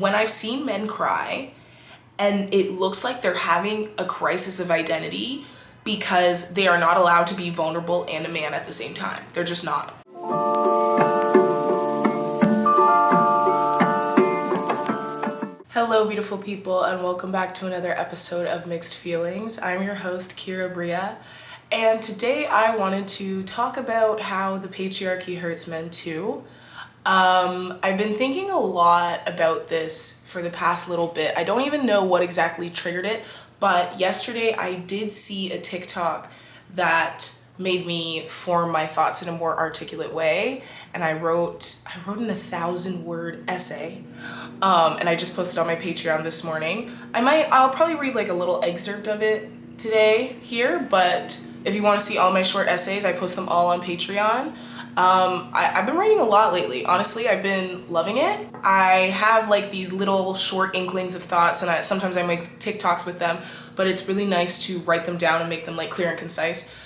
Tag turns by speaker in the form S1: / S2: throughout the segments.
S1: When I've seen men cry and it looks like they're having a crisis of identity because they are not allowed to be vulnerable and a man at the same time. They're just not. Hello, beautiful people, and welcome back to another episode of Mixed Feelings. I'm your host, Kiera Breaugh, and today I wanted to talk about how the patriarchy hurts men too. I've been thinking a lot about this for the past little bit. I don't even know what exactly triggered it, but yesterday I did see a TikTok that made me form my thoughts in a more articulate way, and I wrote an 1,000-word essay, and I just posted on my Patreon this morning. I'll probably read like a little excerpt of it today here, but if you want to see all my short essays, I post them all on Patreon. I've been writing a lot lately. Honestly, I've been loving it. I have like these little short inklings of thoughts, and sometimes I make TikToks with them, but it's really nice to write them down and make them like clear and concise.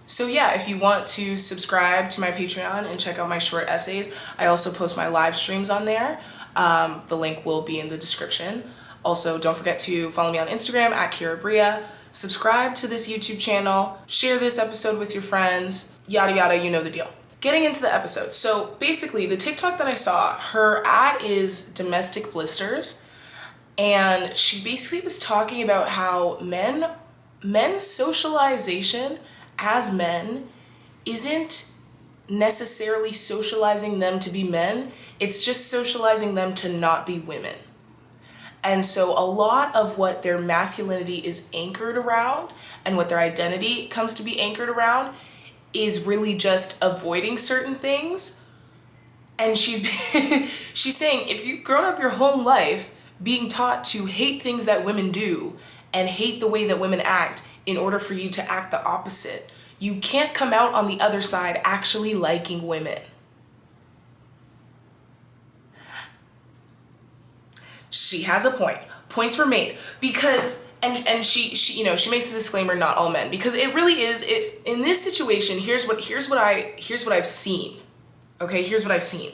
S1: So yeah, if you want to subscribe to my Patreon and check out my short essays, I also post my live streams on there. The link will be in the description. Also, don't forget to follow me on Instagram at Kiera Breaugh. Subscribe to this YouTube channel, share this episode with your friends, yada yada, you know the deal. Getting into the episode. So basically, the TikTok that I saw, her ad is Domestic Blisters, and she basically was talking about how men's socialization as men isn't necessarily socializing them to be men, it's just socializing them to not be women. And so a lot of what their masculinity is anchored around and what their identity comes to be anchored around is really just avoiding certain things. And she's saying, if you've grown up your whole life being taught to hate things that women do and hate the way that women act in order for you to act the opposite, you can't come out on the other side actually liking women. She has a point. Points were made because, and she makes a disclaimer, not all men, because it really is, in this situation, here's what I've seen. Okay, here's what I've seen.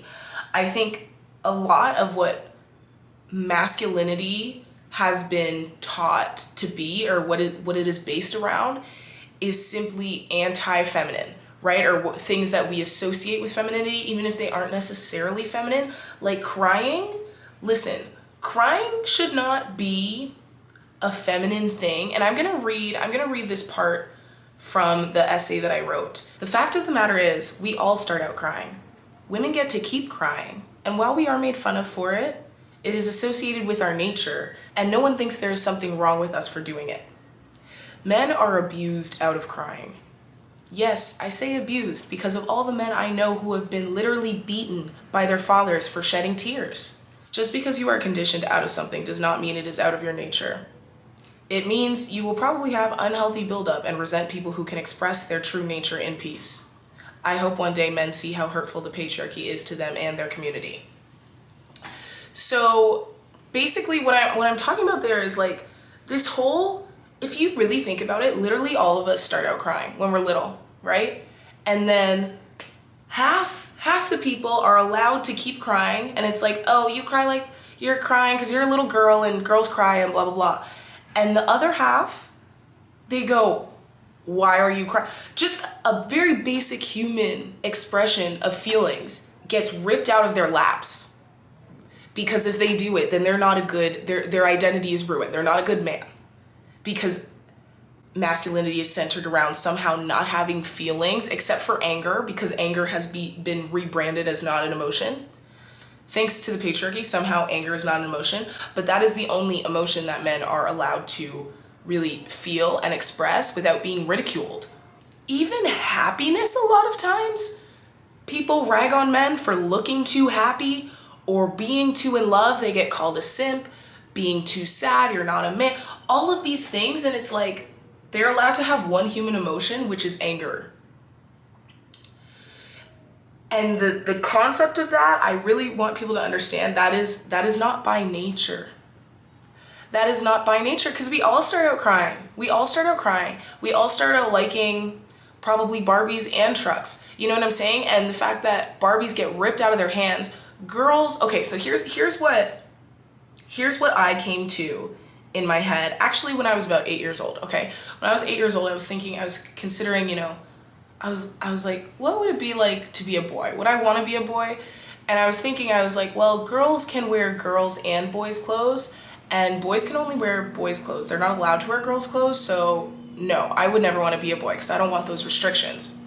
S1: I think a lot of what masculinity has been taught to be, or what it is based around, is simply anti-feminine, right? Or things that we associate with femininity, even if they aren't necessarily feminine, like crying. Listen, crying should not be a feminine thing. And I'm gonna read this part from the essay that I wrote. The fact of the matter is, we all start out crying. Women get to keep crying. And while we are made fun of for it, it is associated with our nature, and no one thinks there is something wrong with us for doing it. Men are abused out of crying. Yes, I say abused because of all the men I know who have been literally beaten by their fathers for shedding tears. Just because you are conditioned out of something does not mean it is out of your nature. It means you will probably have unhealthy buildup and resent people who can express their true nature in peace. I hope one day men see how hurtful the patriarchy is to them and their community. So basically what I'm talking about there is like this whole, if you really think about it, literally all of us start out crying when we're little, right? And then half the people are allowed to keep crying, and it's like, oh, you cry like you're crying because you're a little girl and girls cry and blah, blah, blah. And the other half, they go, why are you crying? Just a very basic human expression of feelings gets ripped out of their laps. Because if they do it, then they're not a good, their identity is ruined. They're not a good man. Because masculinity is centered around somehow not having feelings, except for anger, because anger has been rebranded as not an emotion. Thanks to the patriarchy, somehow anger is not an emotion, but that is the only emotion that men are allowed to really feel and express without being ridiculed. Even happiness, a lot of times, people rag on men for looking too happy or being too in love. They get called a simp, being too sad, you're not a man, all of these things, and it's like, they're allowed to have one human emotion, which is anger. And the concept of that, I really want people to understand that is not by nature. That is not by nature, because we all start out crying. We all start out liking probably Barbies and trucks. You know what I'm saying? And the fact that Barbies get ripped out of their hands, girls, okay, so here's what here's what I came to in my head, actually when I was about 8 years old, okay? When I was 8 years old, I was considering, I was like, what would it be like to be a boy? Would I want to be a boy? And I was thinking, I was like, well, girls can wear girls and boys clothes, and boys can only wear boys clothes. They're not allowed to wear girls clothes, so no, I would never want to be a boy because I don't want those restrictions.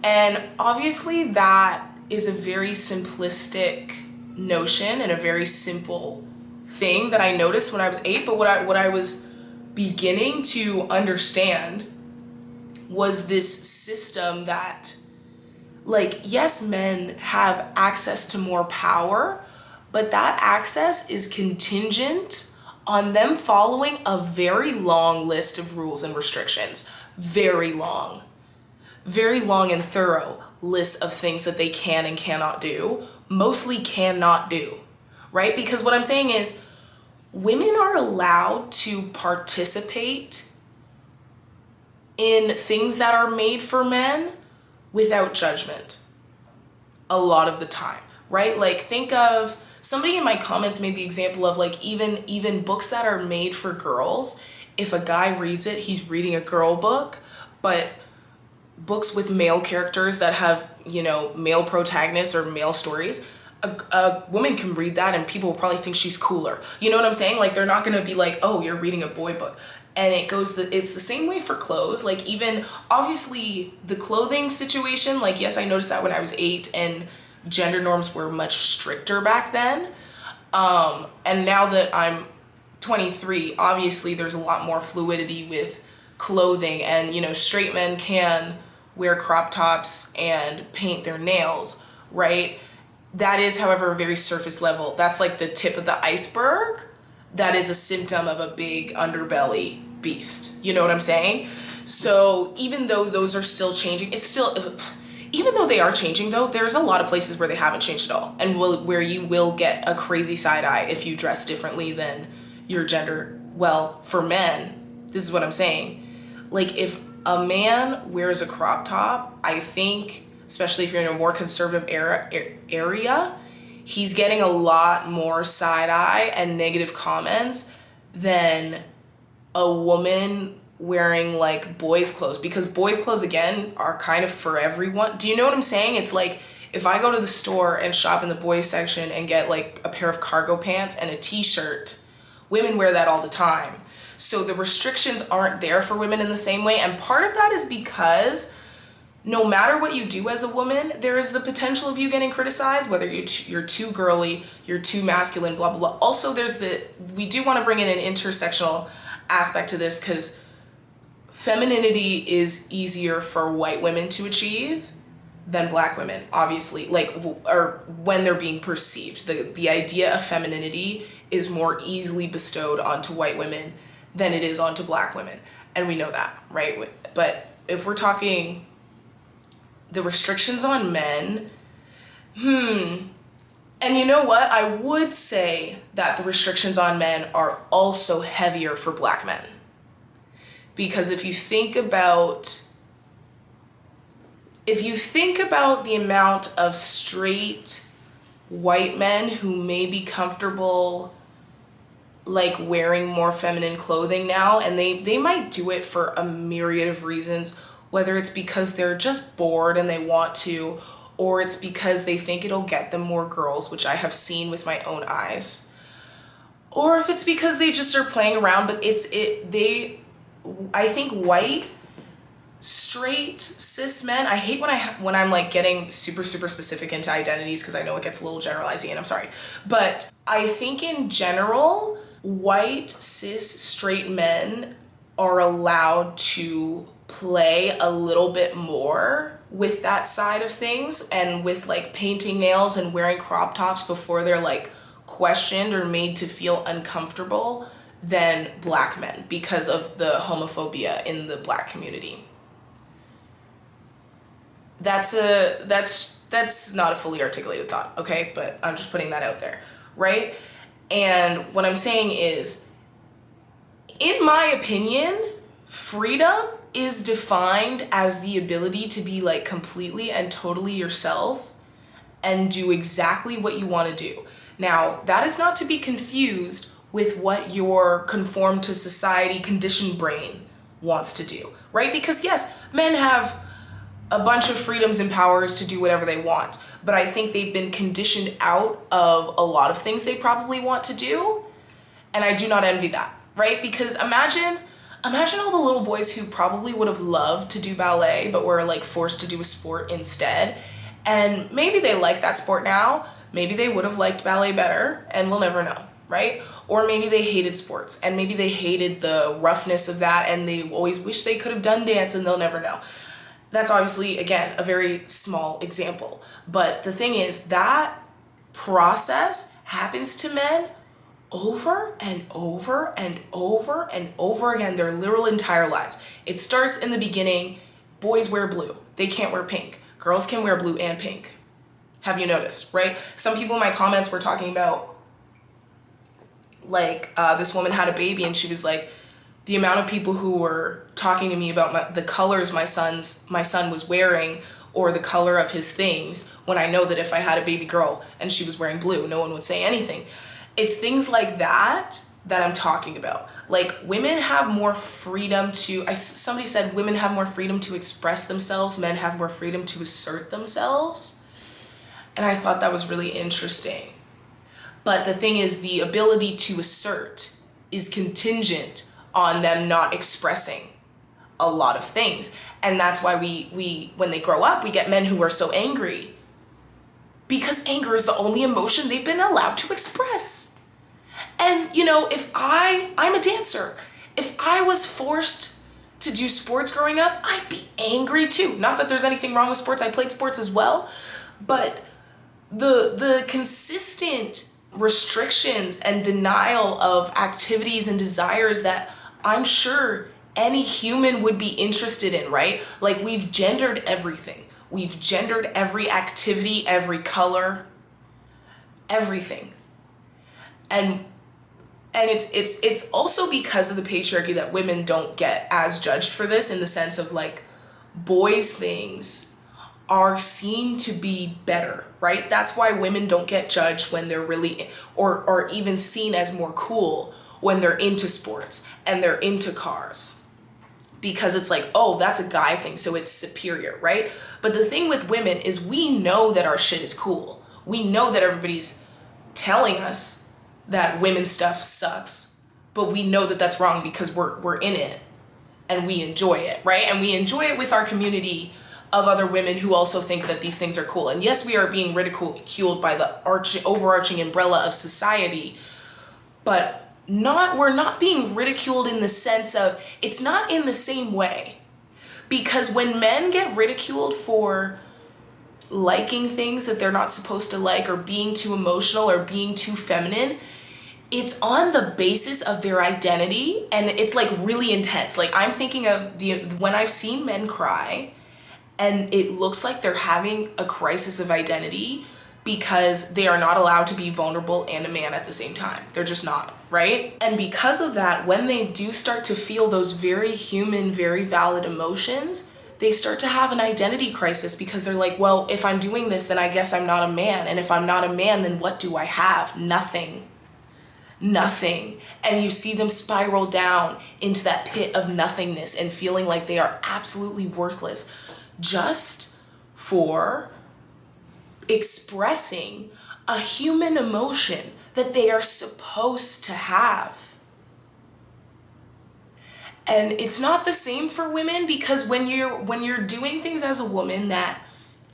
S1: And obviously that is a very simplistic notion and a very simple thing that I noticed when I was 8, but what I was beginning to understand was this system that, like, yes, men have access to more power, but that access is contingent on them following a very long list of rules and restrictions. Very long and thorough list of things that they can and cannot do, mostly cannot do, right? Because what I'm saying is, women are allowed to participate in things that are made for men without judgment a lot of the time, right? Like, think of, somebody in my comments made the example of, like, even books that are made for girls. If a guy reads it, he's reading a girl book, but books with male characters that have, male protagonists or male stories, a woman can read that and people will probably think she's cooler. You know what I'm saying? Like, they're not gonna be like, oh, you're reading a boy book. And it's the same way for clothes. Like, even obviously the clothing situation, like, yes, I noticed that when I was 8 and gender norms were much stricter back then. And now that I'm 23, obviously there's a lot more fluidity with clothing, and, straight men can wear crop tops and paint their nails, right? That is, however, very surface level. That's like the tip of the iceberg. That is a symptom of a big underbelly beast. You know what I'm saying? So even though those are still changing, even though they are changing though, there's a lot of places where they haven't changed at all, and where you will get a crazy side eye if you dress differently than your gender. Well, for men, this is what I'm saying. Like, if a man wears a crop top, I think, especially if you're in a more conservative area, he's getting a lot more side eye and negative comments than a woman wearing, like, boys' clothes, because boys' clothes, again, are kind of for everyone. Do you know what I'm saying? It's like, if I go to the store and shop in the boys section and get, like, a pair of cargo pants and a t-shirt, women wear that all the time. So the restrictions aren't there for women in the same way. And part of that is because no matter what you do as a woman, there is the potential of you getting criticized, whether you're too girly, you're too masculine, blah, blah, blah. Also, we do want to bring in an intersectional aspect to this, because femininity is easier for white women to achieve than black women, obviously, or when they're being perceived. The idea of femininity is more easily bestowed onto white women than it is onto black women. And we know that, right? But if we're talking the restrictions on men, and you know what? I would say that the restrictions on men are also heavier for black men. Because if you think about the amount of straight white men who may be comfortable, like, wearing more feminine clothing now, and they might do it for a myriad of reasons, whether it's because they're just bored and they want to, or it's because they think it'll get them more girls, which I have seen with my own eyes, or if it's because they just are playing around. But I think white, straight, cis men, I hate when I'm like getting super, super specific into identities, because I know it gets a little generalizing, and I'm sorry. But I think in general, white, cis, straight men are allowed to play a little bit more with that side of things, and with, like, painting nails and wearing crop tops before they're, like, questioned or made to feel uncomfortable, than black men, because of the homophobia in the black community. That's not a fully articulated thought, okay? But I'm just putting that out there, right? And what I'm saying is, in my opinion, freedom is defined as the ability to be, like, completely and totally yourself and do exactly what you want to do. Now, that is not to be confused with what your conform to society conditioned brain wants to do, right? Because yes, men have a bunch of freedoms and powers to do whatever they want, but I think they've been conditioned out of a lot of things they probably want to do, and I do not envy that, right? Because imagine all the little boys who probably would have loved to do ballet but were like forced to do a sport instead, and maybe they like that sport now, maybe they would have liked ballet better, and we'll never know, right? Or maybe they hated sports and maybe they hated the roughness of that and they always wish they could have done dance, and they'll never know. That's obviously, again, a very small example. But the thing is, that process happens to men over and over and over and over again, their literal entire lives. It starts in the beginning. Boys wear blue. They can't wear pink. Girls can wear blue and pink. Have you noticed, right? Some people in my comments were talking about, like, this woman had a baby and she was like, the amount of people who were talking to me about the colors my son was wearing or the color of his things, when I know that if I had a baby girl and she was wearing blue, no one would say anything. It's things like that I'm talking about. Like, women have more freedom somebody said women have more freedom to express themselves, men have more freedom to assert themselves. And I thought that was really interesting. But the thing is, the ability to assert is contingent on them not expressing a lot of things. And that's why we when they grow up, we get men who are so angry, because anger is the only emotion they've been allowed to express. And, you know, I'm a dancer. If I was forced to do sports growing up, I'd be angry too. Not that there's anything wrong with sports. I played sports as well. But the consistent restrictions and denial of activities and desires that I'm sure any human would be interested in, right? Like, we've gendered everything. We've gendered every activity, every color, everything. And it's also because of the patriarchy that women don't get as judged for this, in the sense of, like, boys' things are seen to be better, right? That's why women don't get judged when they're really, or even seen as more cool when they're into sports and they're into cars. Because it's like, oh, that's a guy thing, so it's superior, right? But the thing with women is, we know that our shit is cool. We know that everybody's telling us that women's stuff sucks, but we know that that's wrong because we're in it and we enjoy it, right? And we enjoy it with our community of other women who also think that these things are cool. And yes, we are being ridiculed by the overarching umbrella of society, but we're not being ridiculed in the sense of, it's not in the same way. Because when men get ridiculed for liking things that they're not supposed to like, or being too emotional or being too feminine, it's on the basis of their identity, and it's like really intense. Like, I'm thinking of when I've seen men cry and it looks like they're having a crisis of identity because they are not allowed to be vulnerable and a man at the same time. They're just not, right? And because of that, when they do start to feel those very human, very valid emotions, they start to have an identity crisis, because they're like, well, if I'm doing this, then I guess I'm not a man. And if I'm not a man, then what do I have? Nothing. And you see them spiral down into that pit of nothingness and feeling like they are absolutely worthless just for expressing a human emotion that they are supposed to have. And it's not the same for women, because when you're doing things as a woman that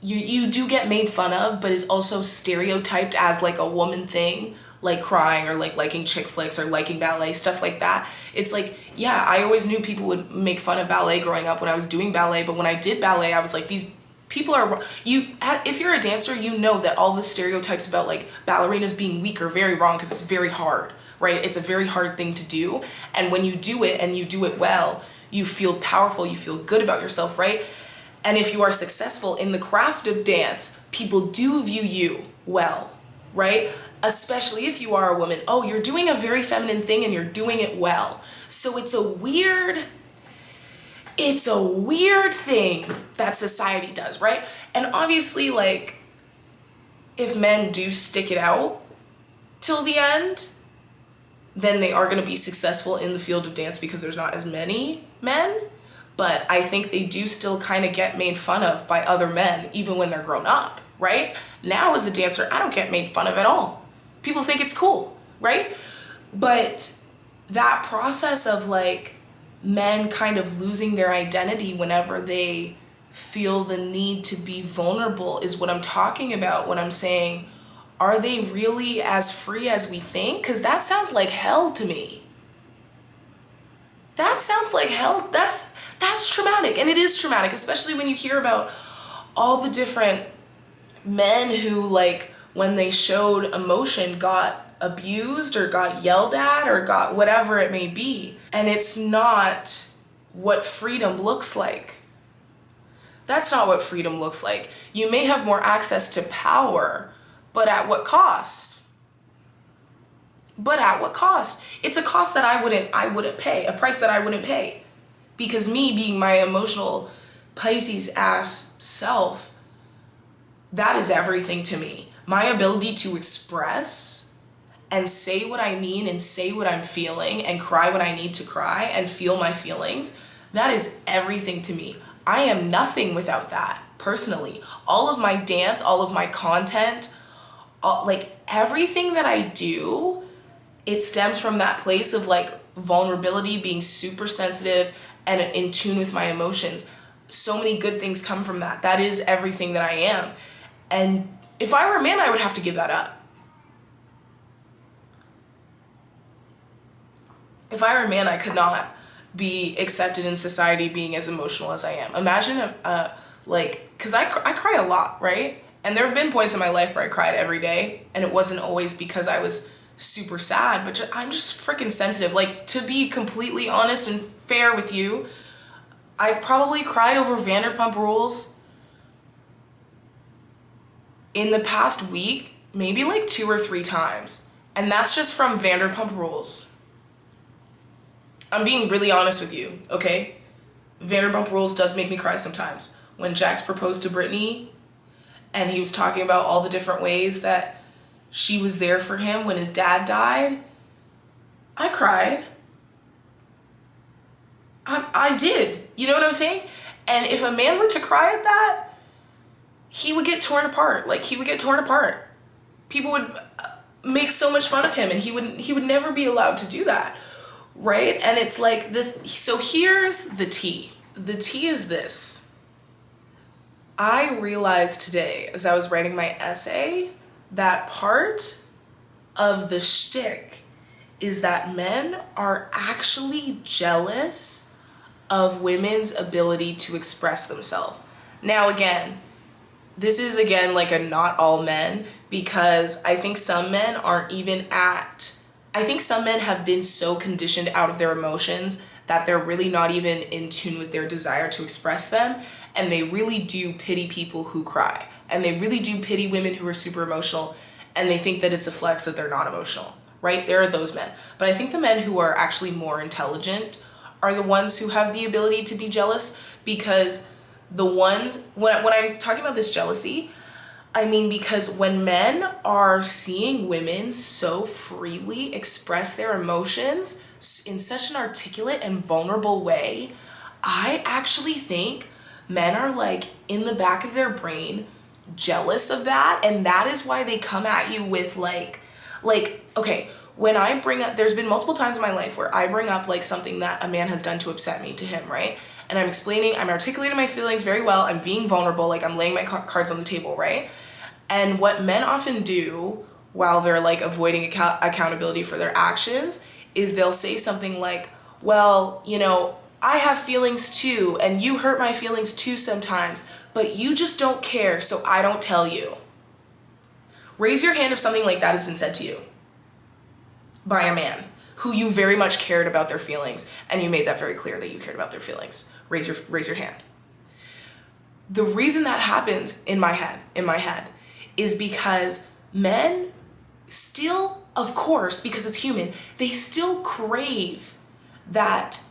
S1: you do get made fun of, but is also stereotyped as like a woman thing, like crying or like liking chick flicks or liking ballet, stuff like that. It's like, yeah, I always knew people would make fun of ballet growing up when I was doing ballet, but when I did ballet, I was like, these people are, if you're a dancer, you know that all the stereotypes about like ballerinas being weak are very wrong, because it's very hard, right? It's a very hard thing to do. And when you do it and you do it well, you feel powerful, you feel good about yourself, right? And if you are successful in the craft of dance, people do view you well, right? Especially if you are a woman. Oh, you're doing a very feminine thing and you're doing it well. So it's a weird thing that society does, right? And obviously, like, if men do stick it out till the end, then they are going to be successful in the field of dance because there's not as many men. But I think they do still kind of get made fun of by other men, even when they're grown up, right? Now as a dancer, I don't get made fun of at all. People think it's cool, right? But that process of like men kind of losing their identity whenever they feel the need to be vulnerable is what I'm talking about when I'm saying, are they really as free as we think? Because that sounds like hell to me. That sounds like hell. That's traumatic, and it is traumatic, especially when you hear about all the different men who, like, when they showed emotion, got abused or got yelled at or got whatever it may be. And it's not what freedom looks like. That's not what freedom looks like. You may have more access to power, but at what cost? But at what cost? It's a cost that I wouldn't pay, a price that I wouldn't pay. Because me being my emotional Pisces ass self, that is everything to me. My ability to express and say what I mean and say what I'm feeling and cry when I need to cry and feel my feelings, that is everything to me. I am nothing without that, personally. All of my dance, all of my content, like everything that I do, it stems from that place of like vulnerability, being super sensitive and in tune with my emotions. So many good things come from that. That is everything that I am. And if I were a man, I would have to give that up. If I were a man, I could not be accepted in society being as emotional as I am. Imagine because I cry a lot, right? And there have been points in my life where I cried every day, and it wasn't always because I was super sad, but I'm just freaking sensitive. Like, to be completely honest and fair with you, I've probably cried over Vanderpump Rules in the past week, maybe like 2 or 3 times. And that's just from Vanderpump Rules. I'm being really honest with you, okay? Vanderpump Rules does make me cry sometimes. When Jax proposed to Brittany and he was talking about all the different ways that she was there for him when his dad died, I cried. I did. You know what I'm saying? And if a man were to cry at that, he would get torn apart. Like, he would get torn apart. People would make so much fun of him, and he would never be allowed to do that. Right? And it's like so here's the tea. The tea is this. I realized today as I was writing my essay that part of the shtick is that men are actually jealous of women's ability to express themselves. Now again, this is again like a not all men, because I think some men have been so conditioned out of their emotions that they're really not even in tune with their desire to express them. And they really do pity people who cry. And they really do pity women who are super emotional. And they think that it's a flex that they're not emotional, right? There are those men. But I think the men who are actually more intelligent are the ones who have the ability to be jealous, because the ones, when I'm talking about this jealousy, I mean, because when men are seeing women so freely express their emotions in such an articulate and vulnerable way, I actually think men are like in the back of their brain jealous of that. And that is why they come at you with like, okay, when I bring up, there's been multiple times in my life where I bring up like something that a man has done to upset me to him, right? And I'm articulating my feelings very well. I'm being vulnerable, like I'm laying my cards on the table, right? And what men often do while they're like avoiding accountability for their actions is they'll say something like, well, you know, I have feelings too, and you hurt my feelings too sometimes, but you just don't care, so I don't tell you. Raise your hand if something like that has been said to you by a man who you very much cared about their feelings, and you made that very clear that you cared about their feelings. Raise your hand. The reason that happens in my head is because men still, of course, because it's human, they still crave that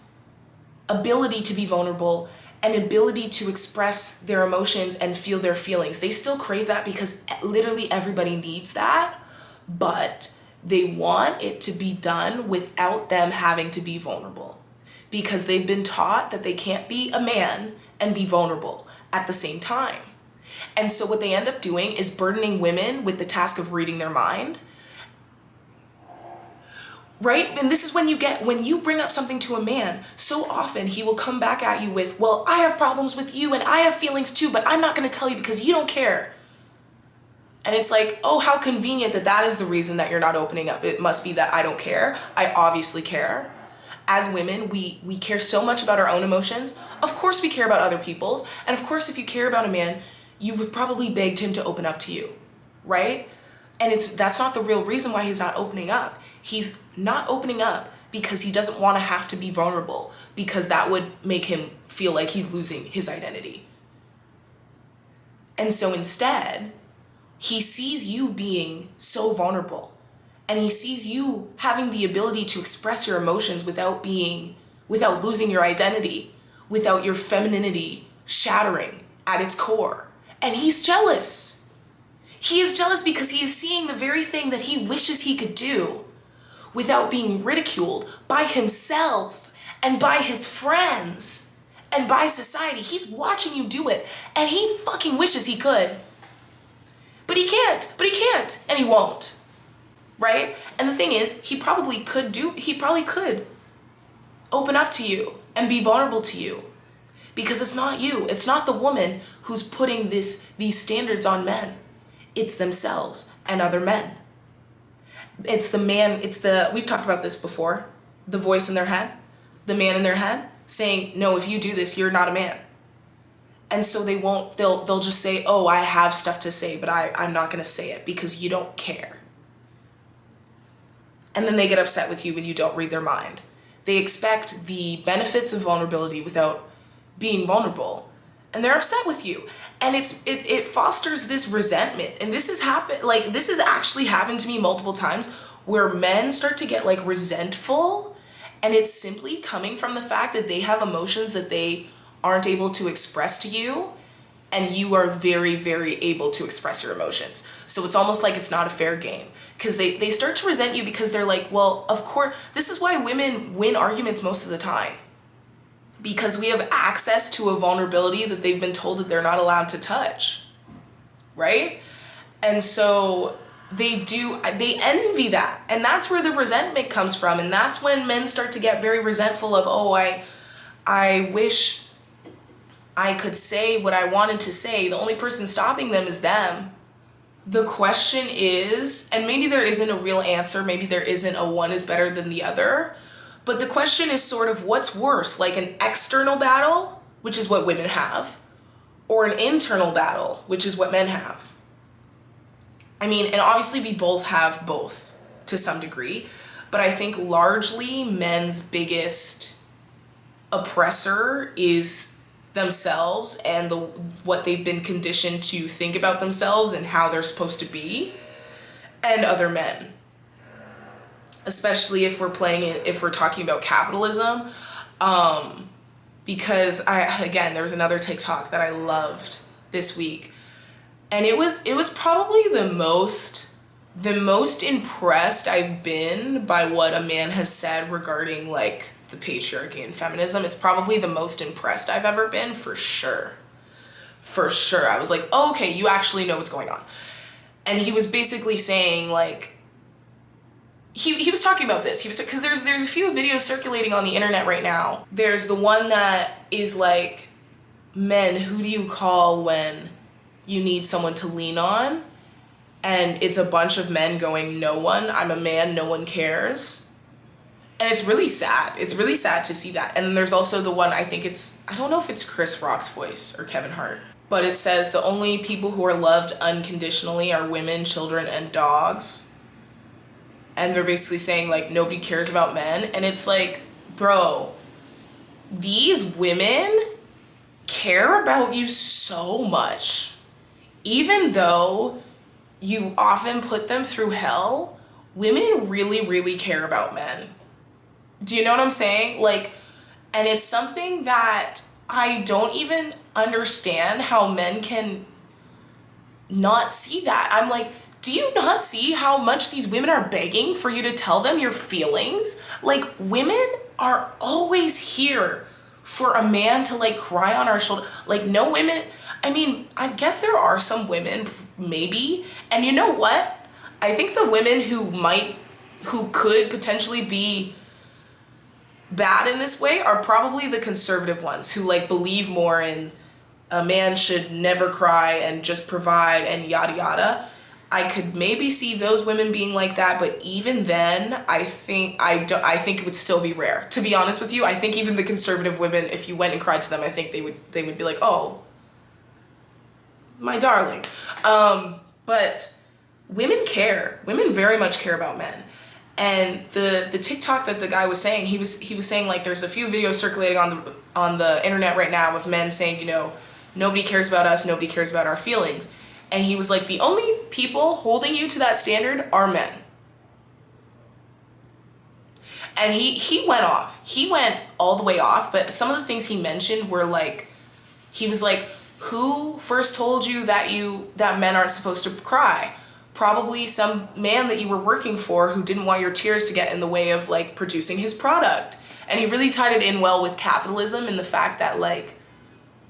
S1: ability to be vulnerable and ability to express their emotions and feel their feelings. They still crave that because literally everybody needs that. But They want it to be done without them having to be vulnerable, because they've been taught that they can't be a man and be vulnerable at the same time. And so what they end up doing is burdening women with the task of reading their mind, right? And this is when you bring up something to a man, so often he will come back at you with, well, I have problems with you and I have feelings too, but I'm not going to tell you because you don't care. And it's like, oh, how convenient that is the reason that you're not opening up. It must be that I don't care. I obviously care. As women, we care so much about our own emotions. Of course we care about other people's. And of course, if you care about a man, you would probably begged him to open up to you, right? And that's not the real reason why he's not opening up. He's not opening up because he doesn't want to have to be vulnerable, because that would make him feel like he's losing his identity. And so instead, he sees you being so vulnerable, and he sees you having the ability to express your emotions without losing your identity, without your femininity shattering at its core. And he's jealous. He is jealous because he is seeing the very thing that he wishes he could do without being ridiculed by himself and by his friends and by society. He's watching you do it, and he fucking wishes he could. But he can't, and he won't, right? And the thing is, he probably could open up to you and be vulnerable to you, because it's not you. It's not the woman who's putting these standards on men. It's themselves and other men. It's the man, we've talked about this before, the voice in their head, the man in their head saying, no, if you do this, you're not a man. And so they'll just say, oh, I have stuff to say, but I'm not going to say it because you don't care. And then they get upset with you when you don't read their mind. They expect the benefits of vulnerability without being vulnerable, and they're upset with you. And it fosters this resentment. And this has actually happened to me multiple times, where men start to get like resentful, and it's simply coming from the fact that they have emotions that they aren't able to express to you, and you are very, very able to express your emotions. So it's almost like it's not a fair game, because they start to resent you because they're like, well, of course, this is why women win arguments most of the time, because we have access to a vulnerability that they've been told that they're not allowed to touch, right? And so they envy that, and that's where the resentment comes from. And that's when men start to get very resentful of, oh, I wish I could say what I wanted to say. The only person stopping them is them. The question is, and maybe there isn't a real answer, maybe there isn't a one is better than the other, but the question is sort of, what's worse, like an external battle, which is what women have, or an internal battle, which is what men have? I mean, and obviously we both have both to some degree, but I think largely men's biggest oppressor is themselves and what they've been conditioned to think about themselves and how they're supposed to be, and other men. Especially if we're talking about capitalism, because there was another TikTok that I loved this week, and it was probably the most impressed I've been by what a man has said regarding like the patriarchy and feminism. It's probably the most impressed I've ever been, for sure. I was like, oh, okay, you actually know what's going on. And he was basically saying, like, he was talking about this. He was, because there's a few videos circulating on the internet right now. There's the one that is like, men, who do you call when you need someone to lean on? And it's a bunch of men going, no one. I'm a man, no one cares. And it's really sad. It's really sad to see that. And then there's also the one, I don't know if it's Chris Rock's voice or Kevin Hart, but it says the only people who are loved unconditionally are women, children, and dogs. And they're basically saying like, nobody cares about men. And it's like, bro, these women care about you so much. Even though you often put them through hell, women really, really care about men. Do you know what I'm saying? Like, and it's something that I don't even understand how men can not see that. I'm like, Do you not see how much these women are begging for you to tell them your feelings? Like, women are always here for a man to like cry on our shoulder. Like, no women, I mean, I guess there are some women, maybe. And you know what? I think the women who could potentially be bad in this way are probably the conservative ones who like believe more in a man should never cry and just provide and yada yada. I could maybe see those women being like that, but even then, I think it would still be rare. To be honest with you, I think even the conservative women, if you went and cried to them, I think they would be like, "Oh, my darling." But women care. Women very much care about men. And the TikTok that the guy was saying, he was saying like there's a few videos circulating on the internet right now of men saying, you know, nobody cares about us, nobody cares about our feelings. And he was like, the only people holding you to that standard are men. And he went off. He went all the way off, but some of the things he mentioned were like, he was like, who first told you that men aren't supposed to cry? Probably some man that you were working for who didn't want your tears to get in the way of like producing his product. And he really tied it in well with capitalism and the fact that like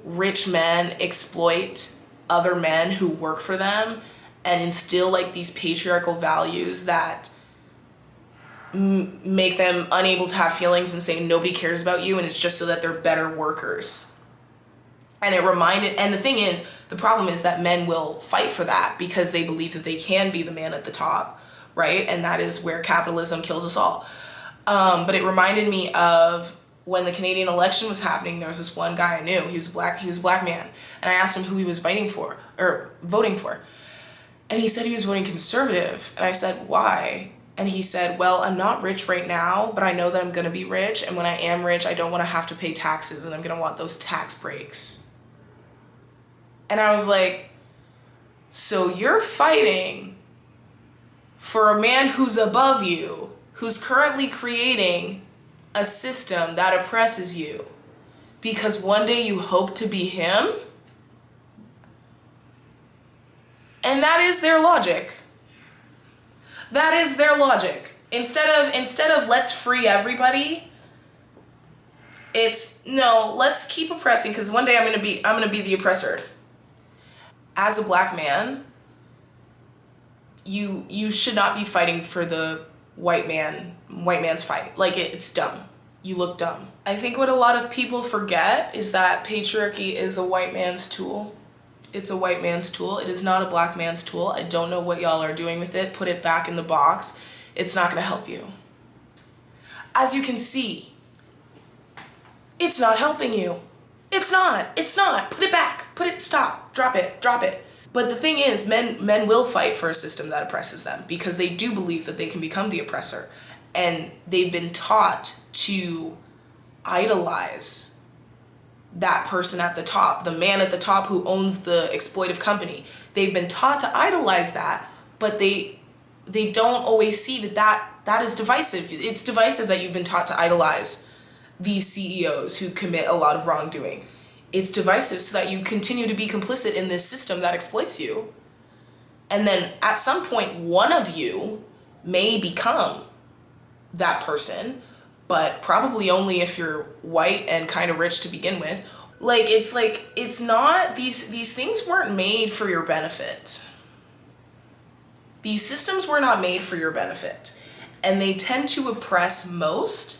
S1: rich men exploit other men who work for them and instill like these patriarchal values that make them unable to have feelings and say nobody cares about you, and it's just so that they're better workers. And the thing is, the problem is that men will fight for that because they believe that they can be the man at the top, right? And that is where capitalism kills us all. But it reminded me of when the Canadian election was happening. There was this one guy I knew. He was a black man. And I asked him who he was voting for. And he said he was voting conservative. And I said, why? And he said, well, I'm not rich right now, but I know that I'm going to be rich. And when I am rich, I don't want to have to pay taxes. And I'm going to want those tax breaks. And I was like, so you're fighting for a man who's above you, who's currently creating a system that oppresses you, because one day you hope to be him? And that is their logic. That is their logic. Instead of let's free everybody, it's no, let's keep oppressing because one day I'm gonna be the oppressor. As a black man, you should not be fighting for the white man's fight. Like it's dumb. You look dumb. I think what a lot of people forget is that patriarchy is a white man's tool. It's a white man's tool. It is not a black man's tool. I don't know what y'all are doing with it. Put it back in the box. It's not gonna help you. As you can see, it's not helping you. It's not. Put it back. Stop. Drop it. But the thing is, men will fight for a system that oppresses them because they do believe that they can become the oppressor. And they've been taught to idolize that person at the top, the man at the top who owns the exploitive company. They've been taught to idolize that, but they don't always see that is divisive. It's divisive that you've been taught to idolize these CEOs who commit a lot of wrongdoing. It's divisive so that you continue to be complicit in this system that exploits you. And then at some point, one of you may become that person, but probably only if you're white and kind of rich to begin with. It's not, these things weren't made for your benefit. These systems were not made for your benefit. And they tend to oppress most,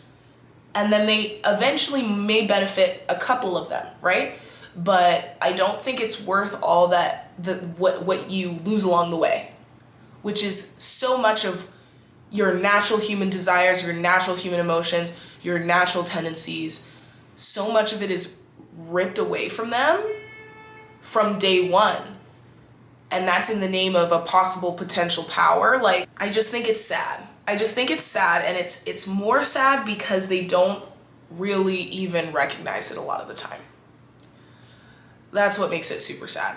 S1: and then they eventually may benefit a couple of them, right? But I don't think it's worth all that, what you lose along the way, which is so much of your natural human desires, your natural human emotions, your natural tendencies. So much of it is ripped away from them from day one. And that's in the name of a possible potential power. Like, I just think it's sad. And it's more sad because they don't really even recognize it a lot of the time. That's what makes it super sad.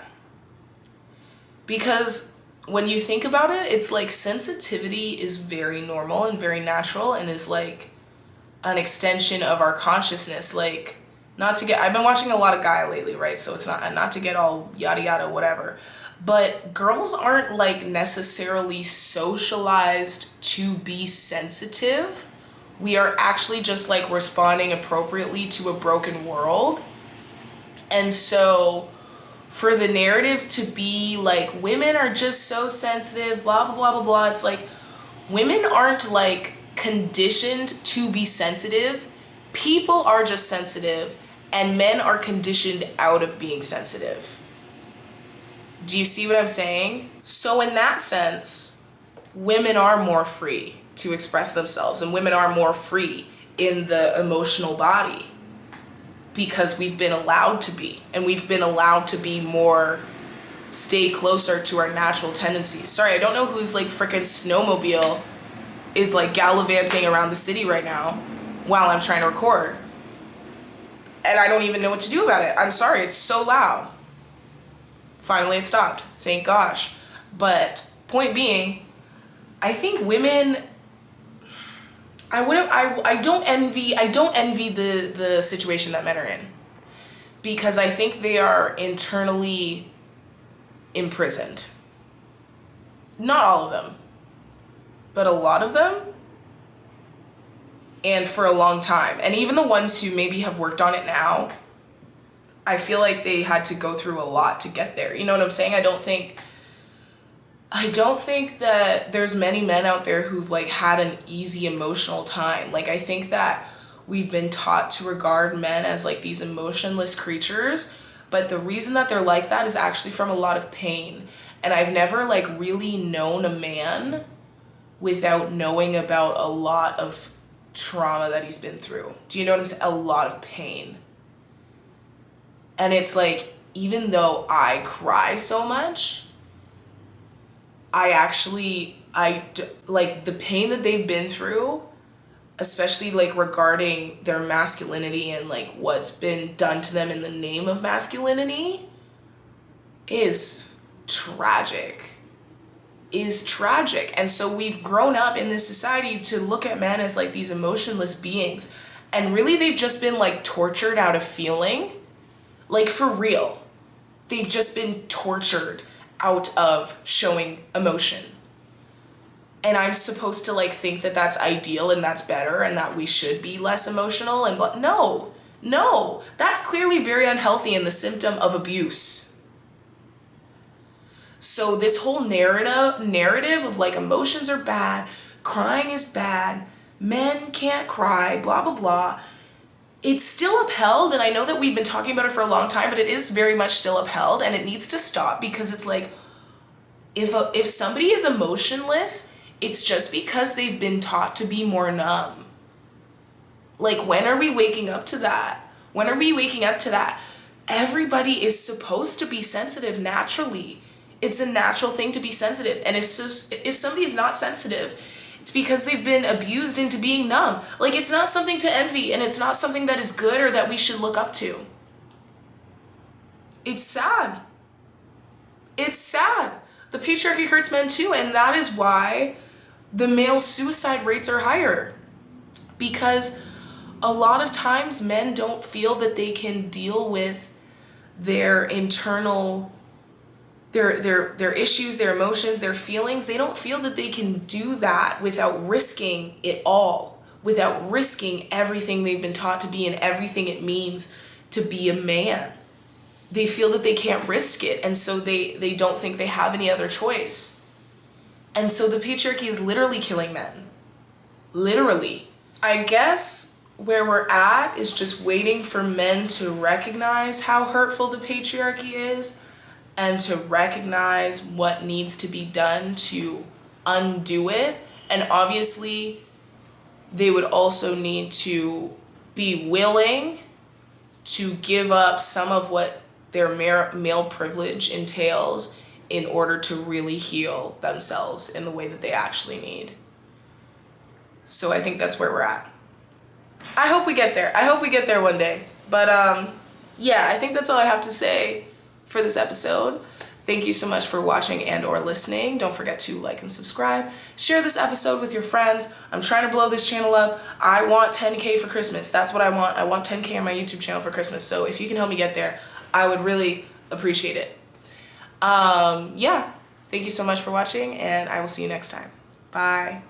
S1: Because when you think about it, it's like sensitivity is very normal and very natural and is like an extension of our consciousness. Like, I've been watching a lot of Gaia lately, right? So it's not to get all yada yada whatever. but girls aren't like necessarily socialized to be sensitive. We are actually just like responding appropriately to a broken world. And so for the narrative to be like women are just so sensitive, blah blah blah blah blah, it's like women aren't like conditioned to be sensitive. People are just sensitive, and men are conditioned out of being sensitive. Do you see what I'm saying? So in that sense, women are more free to express themselves, and women are more free in the emotional body because we've been allowed to be, and we've been allowed to be more, stay closer to our natural tendencies. Sorry, I don't know whose like frickin' snowmobile is like gallivanting around the city right now while I'm trying to record. And I don't even know what to do about it. I'm sorry, it's so loud. Finally it stopped, thank gosh. But point being, I think women, I don't envy the situation that men are in, because I think they are internally imprisoned. Not all of them, but a lot of them, and for a long time. And even the ones who maybe have worked on it now, I feel like they had to go through a lot to get there. You know what I'm saying? I don't think that there's many men out there who've like had an easy emotional time. Like, I think that we've been taught to regard men as like these emotionless creatures, but the reason that they're like that is actually from a lot of pain. And I've never like really known a man without knowing about a lot of trauma that he's been through. Do you know what I'm saying? A lot of pain. And it's like, even though I cry so much, like the pain that they've been through, especially like regarding their masculinity and like what's been done to them in the name of masculinity, is tragic. And so we've grown up in this society to look at men as like these emotionless beings, and really they've just been like tortured out of feeling. Like, for real, they've just been tortured out of showing emotion. And I'm supposed to like think that that's ideal and that's better and that we should be less emotional, and no, that's clearly very unhealthy and the symptom of abuse. So this whole narrative of like emotions are bad, crying is bad, men can't cry, blah blah blah, it's still upheld. And I know that we've been talking about it for a long time, but it is very much still upheld, and it needs to stop, because it's like, if somebody is emotionless, it's just because they've been taught to be more numb. Like, when are we waking up to that? Everybody is supposed to be sensitive naturally. It's a natural thing to be sensitive. And if somebody's not sensitive, it's because they've been abused into being numb. Like, it's not something to envy, and it's not something that is good or that we should look up to. It's sad. The patriarchy hurts men too, and that is why the male suicide rates are higher. Because a lot of times men don't feel that they can deal with their internal, their issues, their emotions, their feelings. They don't feel that they can do that without risking it all, without risking everything they've been taught to be and everything it means to be a man. They feel that they can't risk it, and so they don't think they have any other choice. And so the patriarchy is literally killing men. Literally. I guess where we're at is just waiting for men to recognize how hurtful the patriarchy is, and to recognize what needs to be done to undo it. And obviously, they would also need to be willing to give up some of what their male privilege entails in order to really heal themselves in the way that they actually need. So I think that's where we're at. I hope we get there. I hope we get there one day. But yeah, I think that's all I have to say for this episode. Thank you so much for watching and or listening. Don't forget to like and subscribe. Share this episode with your friends. I'm trying to blow this channel up. I want 10K for Christmas. That's what I want. I want 10K on my YouTube channel for Christmas. So if you can help me get there, I would really appreciate it. Yeah, thank you so much for watching, and I will see you next time. Bye.